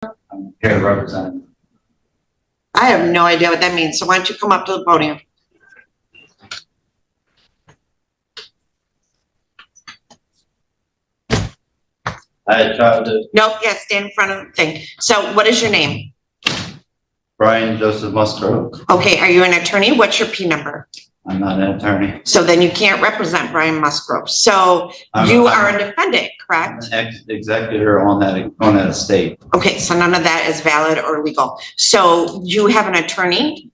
I'm here to represent. I have no idea what that means. So why don't you come up to the podium? I tried to. Nope. Yeah, stand in front of the thing. So what is your name? Brian Joseph Musgrove. Okay. Are you an attorney? What's your P number? I'm not an attorney. So then you can't represent Brian Musgrove. So you are a defendant, correct? I'm an executor on that estate. Okay. So none of that is valid or legal. So you have an attorney?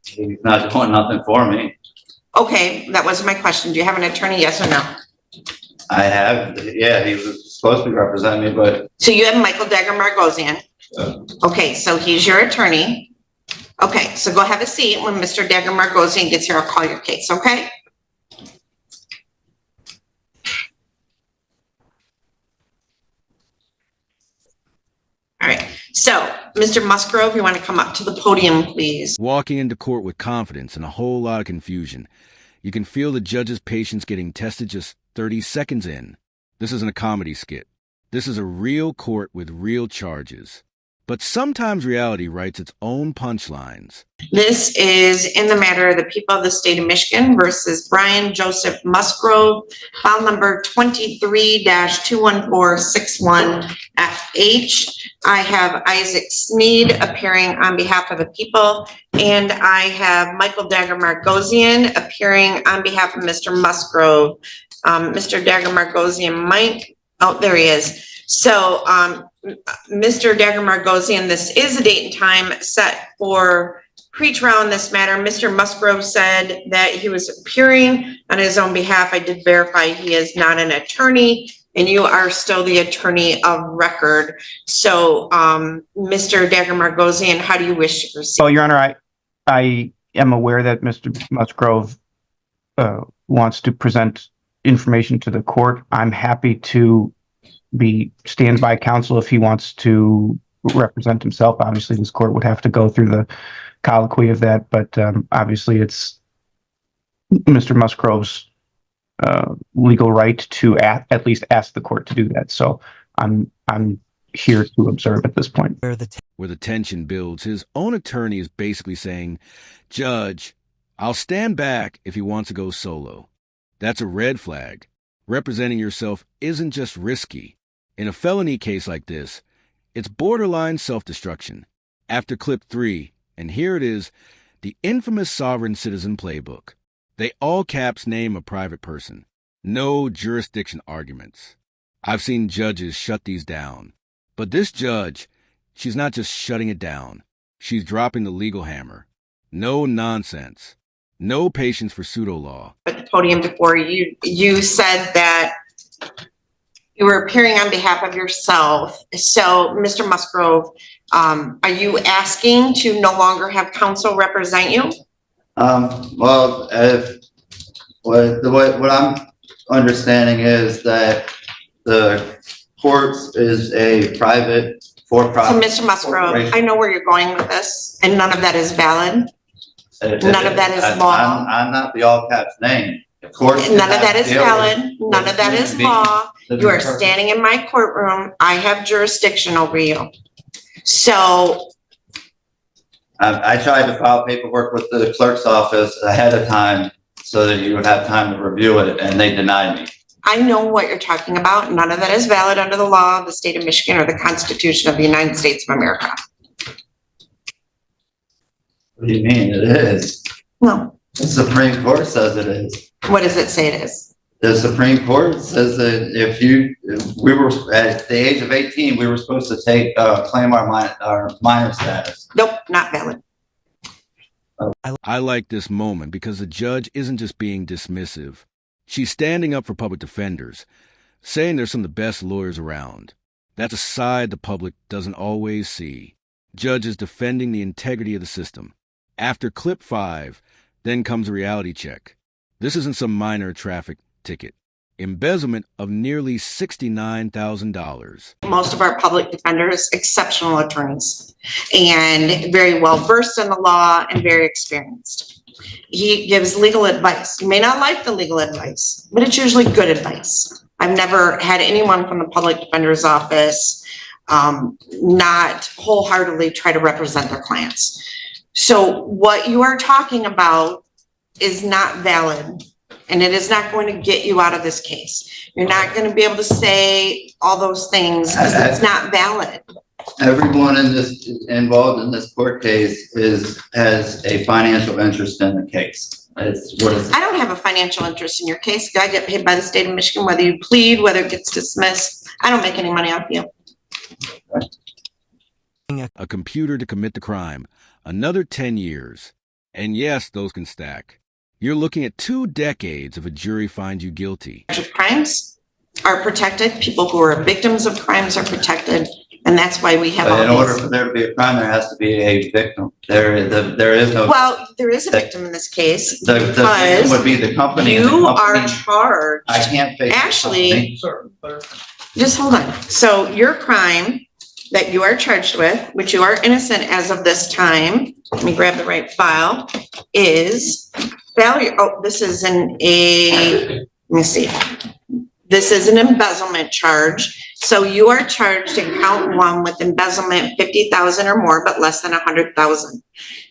He's not doing nothing for me. Okay. That was my question. Do you have an attorney? Yes or no? I have. Yeah, he was supposed to be representing me, but. So you have Michael Dagger-Margosian. Okay. So he's your attorney. Okay, so go have a seat. When Mr. Dagger-Margosian gets here, I'll call your case, okay? All right, so Mr. Musgrove, you want to come up to the podium, please? Walking into court with confidence and a whole lot of confusion. You can feel the judge's patience getting tested just 30 seconds in. This isn't a comedy skit. This is a real court with real charges. But sometimes reality writes its own punchlines. This is in the matter of the people of the state of Michigan versus Brian Joseph Musgrove, file number 23-21461FH. I have Isaac Sneed appearing on behalf of the people, and I have Michael Dagger-Margosian appearing on behalf of Mr. Musgrove. Mr. Dagger-Margosian might, oh, there he is. So, Mr. Dagger-Margosian, this is a date and time set for pre-trial in this matter. Mr. Musgrove said that he was appearing on his own behalf. I did verify he is not an attorney, and you are still the attorney of record. So, Mr. Dagger-Margosian, how do you wish to proceed? Well, Your Honor, I am aware that Mr. Musgrove wants to present information to the court. I'm happy to be standby counsel if he wants to represent himself. Obviously, this court would have to go through the colloquy of that, but obviously it's Mr. Musgrove's legal right to at least ask the court to do that. So I'm here to observe at this point. Where the tension builds, his own attorney is basically saying, "Judge, I'll stand back if he wants to go solo." That's a red flag. Representing yourself isn't just risky. In a felony case like this, it's borderline self-destruction. After clip 3, and here it is, the infamous sovereign citizen playbook. They all caps name a private person. No jurisdiction arguments. I've seen judges shut these down. But this judge, she's not just shutting it down. She's dropping the legal hammer. No nonsense. No patience for pseudo-law. At the podium before you said that you were appearing on behalf of yourself. So, Mr. Musgrove, are you asking to no longer have counsel represent you? Well, what I'm understanding is that the court is a private, for-profit. So, Mr. Musgrove, I know where you're going with this, and none of that is valid. None of that is law. I'm not the all caps name. None of that is valid. None of that is law. You are standing in my courtroom. I have jurisdiction over you. So I tried to file paperwork with the clerk's office ahead of time so that you would have time to review it, and they denied me. I know what you're talking about. None of that is valid under the law of the state of Michigan or the Constitution of the United States of America. What do you mean it is? No. The Supreme Court says it is. What does it say it is? The Supreme Court says that if we were at the age of 18, we were supposed to claim our minor status. Nope, not valid. I like this moment because the judge isn't just being dismissive. She's standing up for public defenders, saying they're some of the best lawyers around. That's a side the public doesn't always see. Judges defending the integrity of the system. After clip 5, then comes a reality check. This isn't some minor traffic ticket. Embezzlement of nearly $69,000. Most of our public defenders, exceptional attorneys, and very well versed in the law and very experienced. He gives legal advice. You may not like the legal advice, but it's usually good advice. I've never had anyone from the public defender's office not wholeheartedly try to represent their clients. So what you are talking about is not valid, and it is not going to get you out of this case. You're not going to be able to say all those things because it's not valid. Everyone involved in this court case has a financial interest in the case. It's what is. I don't have a financial interest in your case. I get paid by the state of Michigan, whether you plead, whether it gets dismissed. I don't make any money off you. A computer to commit the crime, another 10 years. And yes, those can stack. You're looking at 2 decades if a jury finds you guilty. Crimes are protected. People who are victims of crimes are protected. And that's why we have all in these. order for there to be a crime, there has to be a victim. There is no. Well, there is a victim in this case. The victim would be the company. You are charged. I can't face. Actually, just hold on. So your crime that you are charged with, which you are innocent as of this time, let me grab the right file, is failure. Oh, this is let me see. This is an embezzlement charge. So you are charged in count 1 with embezzlement 50,000 or more, but less than 100,000.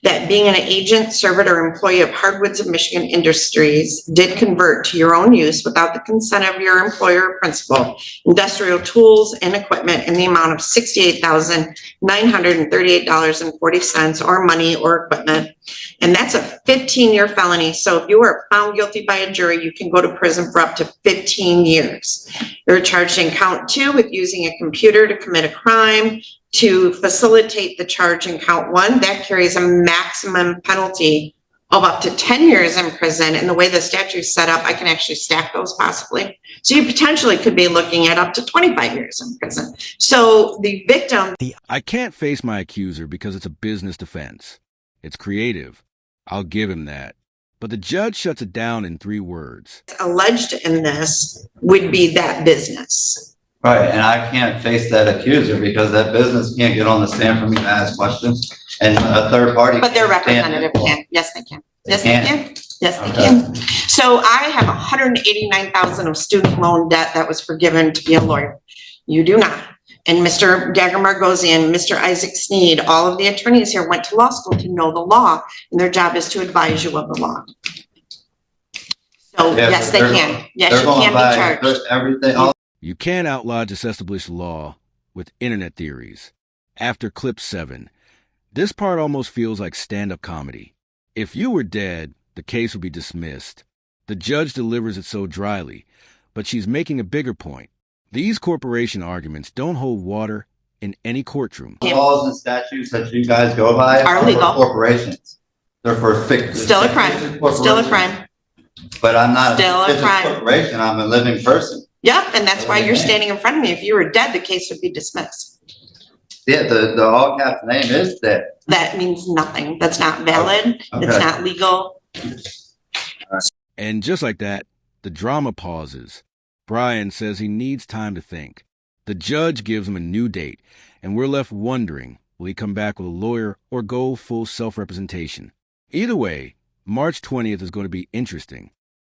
That being an agent, servant, or employee of Hardwoods of Michigan Industries did convert to your own use without the consent of your employer or principal, industrial tools and equipment in the amount of $68,938.40 or money or equipment. And that's a 15-year felony. So if you are found guilty by a jury, you can go to prison for up to 15 years. You're charged in count 2 with using a computer to commit a crime. To facilitate the charge in count 1, that carries a maximum penalty of up to 10 years in prison. And the way the statute is set up, I can actually stack those possibly. So you potentially could be looking at up to 25 years in prison. So the victim. I can't face my accuser because it's a business defense. It's creative. I'll give him that. But the judge shuts it down in 3 words. Alleged in this would be that business. Right, and I can't face that accuser because that business can't get on the stand for me to ask questions, and a third party. But their representative can. Yes, they can. Yes, they can. Yes, they can. So I have 189,000 of student loan debt that was forgiven to be a lawyer. You do not. And Mr. Dagger Margosian, Mr. Isaac Sneed, all of the attorneys here went to law school to know the law, and their job is to advise you of the law. So Yeah, yes, they can. Yes, you can be charged. Everything. You can't outlodge established law with internet theories. After clip 7, this part almost feels like stand-up comedy. If you were dead, the case would be dismissed. The judge delivers it so dryly, but she's making a bigger point. These corporation arguments don't hold water in any courtroom. Laws and statutes that you guys go by are legal. Corporations. They're for Still a crime. Still a crime. But I'm not Still a crime. Corporation. I'm a living person. Yep, and that's why you're standing in front of me. If you were dead, the case would be dismissed. Yeah, the all caps name is dead. That means nothing. That's not valid. Okay. It's not legal. And just like that, the drama pauses. Brian says he needs time to think. The judge gives him a new date, and we're left wondering, will he come back with a lawyer or go full self-representation? Either way, March 20th is going to be interesting.